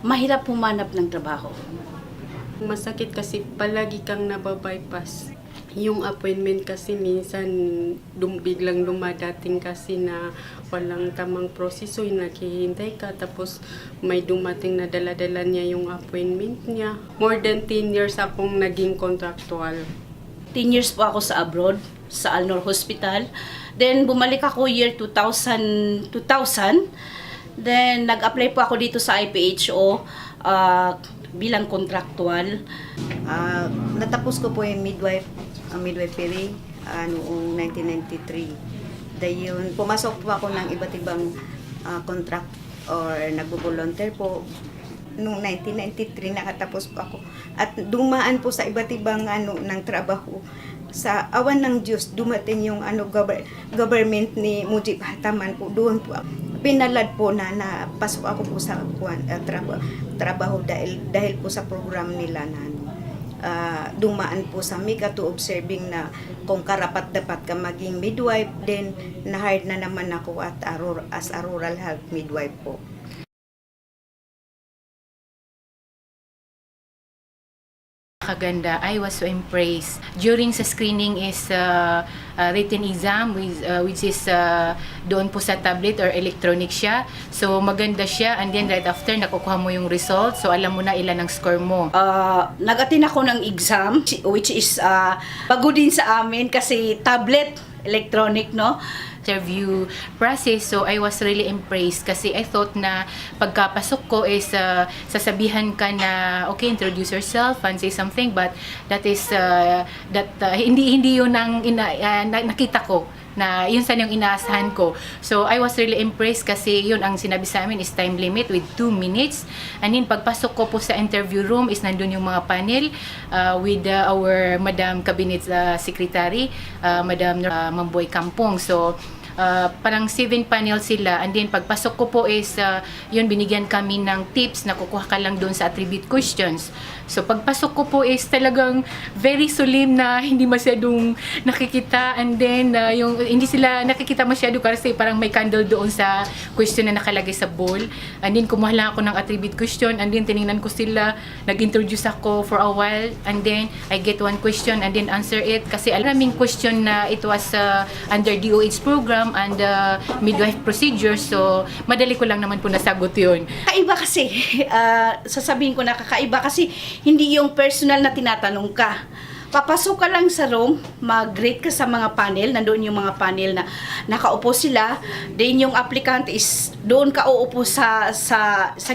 mahirap humanap ng trabaho. Masakit kasi palagi kang nababypass. Yung appointment kasi minsan biglang dumadating kasi na walang tamang proseso, yung naghihintay ka, tapos may dumating na dala-dala niya yung appointment niya. More than 10 years akong naging contractual. 10 years po ako sa abroad, sa Alnor Hospital. Then bumalik ako year 2000. Then nag-apply po ako dito sa IPHO bilang contractual. Natapos ko po yung midwifery noong 1993. Dahil pumasok po ako ng iba't ibang contract or nagbo-volunteer po. Noong 1993 nakatapos po ako. At dumaan po sa iba't ibang ng trabaho. Sa awan ng Diyos, dumating yung government ni Mujib Hataman po. Doon po pinalad po na napasok ako po sa trabaho dahil po sa program nila na dumaan po sa Mika to observing na kung karapat dapat ka maging midwife, then na-hired na naman ako as a rural health midwife po. Kaganda, I was so impressed. During sa screening is written exam which is doon po sa tablet or electronic siya. So maganda siya, and then right after nakukuha mo yung result. So alam mo na ilan ang score mo. Nag-attend ako ng exam which is bago din sa amin kasi tablet, electronic, no? Interview process. So I was really impressed kasi I thought na pagkapasok ko is sasabihan ka na okay, introduce yourself and say something, but that is hindi yun ang nakita ko na yun sana yung inaasahan ko. So I was really impressed kasi yun ang sinabi sa amin is time limit with 2 minutes. And then pagpasok ko po sa interview room is nandun yung mga panel with our Madam Cabinet Secretary, Madam Mamboy Kampong. So parang 7 panel sila, and then pagpasok ko po is yun, binigyan kami ng tips na kukuha ka lang doon sa attribute questions. So pagpasok ko po is talagang very solemn na hindi masyadong nakikita, and then yung hindi sila nakikita masyado kasi parang may candle doon sa question na nakalagay sa bowl. And then kumuha lang ako ng attribute question, and then tiningnan ko sila, nag-introduce ako for a while, and then I get one question and then answer it kasi alaming question na it was under DOH program and midwife procedure. So madali ko lang naman po nasagot yun. Kakaiba kasi, sasabihin ko na kakaiba kasi hindi yung personal na tinatanong ka. Papasok ka lang sa room, mag-grade ka sa mga panel, nandoon yung mga panel na nakaupo sila, then yung applicant is doon ka uupo sa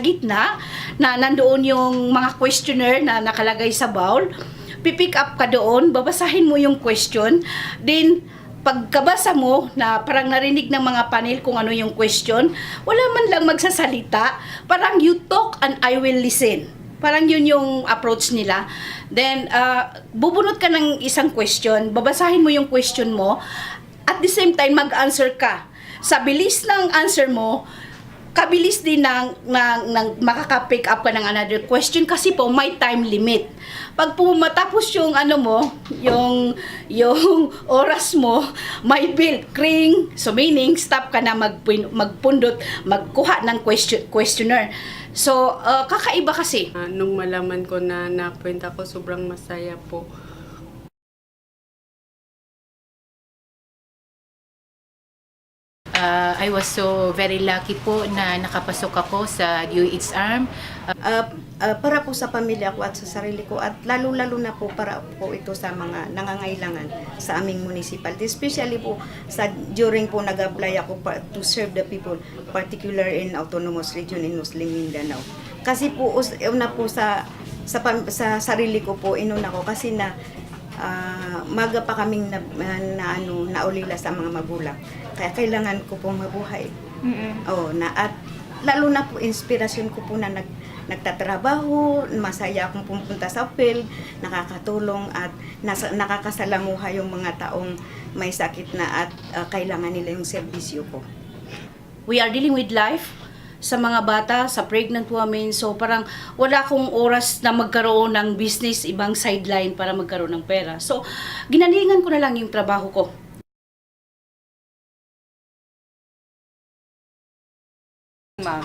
gitna, na nandoon yung mga questionnaire na nakalagay sa bowl. Pipick up ka doon, babasahin mo yung question, then pagkabasa mo na parang narinig ng mga panel kung ano yung question, wala man lang magsasalita, parang you talk and I will listen. Parang yun yung approach nila. Then, bubunot ka ng isang question, babasahin mo yung question mo, at the same time, mag-answer ka. Sa bilis ng answer mo, kabilis din ng makaka-pick up ka ng another question kasi po may time limit. Pag po matapos yung yung oras mo, may bell, ring, so meaning stop ka na magpundot, magkuha ng questionnaire. So, kakaiba kasi. Nung malaman ko na na-appoint ako, sobrang masaya po. I was so very lucky po na nakapasok ako sa DOH ARM. Para po sa pamilya ko at sa sarili ko, at lalo-lalo na po para po ito sa mga nangangailangan sa aming municipality. Especially po during po nag-apply ako to serve the people, particular in Autonomous Region in Muslim Mindanao. Kasi po una po sa sarili ko po inuna ko kasi na maga pa kaming naulila sa mga magulang. Kaya kailangan ko pong mabuhay. At lalo na po inspirasyon ko po na nagtatrabaho, masaya akong pumunta sa field, nakakatulong at nakakasalamuha yung mga taong may sakit na at kailangan nila yung serbisyo ko. We are dealing with life sa mga bata, sa pregnant women. So parang wala akong oras na magkaroon ng business, ibang sideline para magkaroon ng pera. So ginalingan ko na lang yung trabaho ko. Ma'am,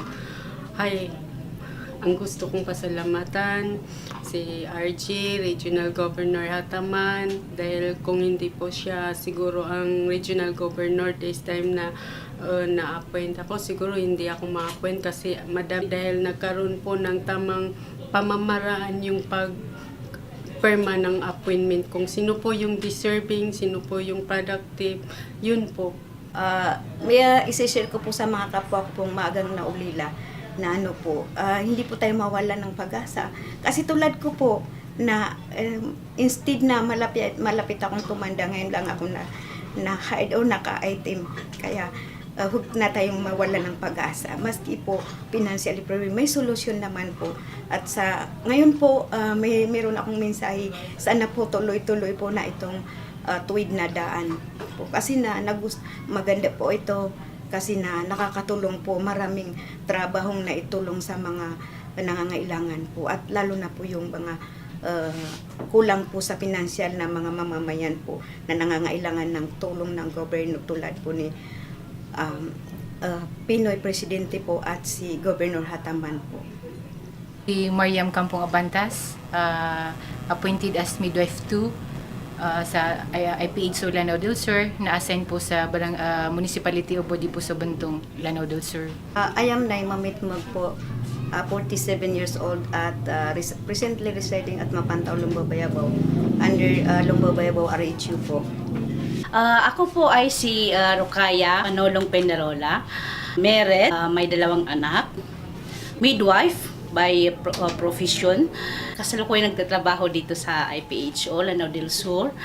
hi. Ang gusto kong pasalamatan si RG, Regional Governor Hataman, dahil kung hindi po siya siguro ang Regional Governor this time na na-appoint ako, siguro hindi ako ma-appoint kasi madami dahil nagkaroon po ng tamang pamamaraan yung pag-perma ng appointment. Kung sino po yung deserving, sino po yung productive, yun po. May isi-share ko po sa mga kapwa ko pong maagang naulila na ano po, hindi po tayo mawala ng pag-asa. Kasi tulad ko po, na instead na malapit akong tumanda, ngayon lang ako na hide o naka-item. Kaya huwag na tayong mawala ng pag-asa. Maski po financially problem, may solusyon naman po. At sa ngayon po, meron akong mensahe, sana po tuloy-tuloy po na itong tuwid na daan po. Kasi maganda po ito, kasi nakakatulong po, maraming trabahong na itulong sa mga nangangailangan po, at lalo na po yung mga kulang po sa pinansyal na mga mamamayan po na nangangailangan ng tulong ng gobyerno, tulad po ni Pinoy Presidente po at si Governor Hataman po. Si Mariam Campong Abantas, appointed as midwife 2 sa IPH Lanao del Sur, na-assign po sa Municipality of Bodipuso, Bantong, Lanao del Sur. I am Naima Mitmag po, 47 years old at presently residing at Mapantaw, Lumbabayabaw, under Lumbabayabaw RHU po. Ako po ay si Rokaya Manolong Penarola, married, may 2 anak, midwife by profession. Kasalukuyan nagtatrabaho dito sa IPHO Lanao del Sur.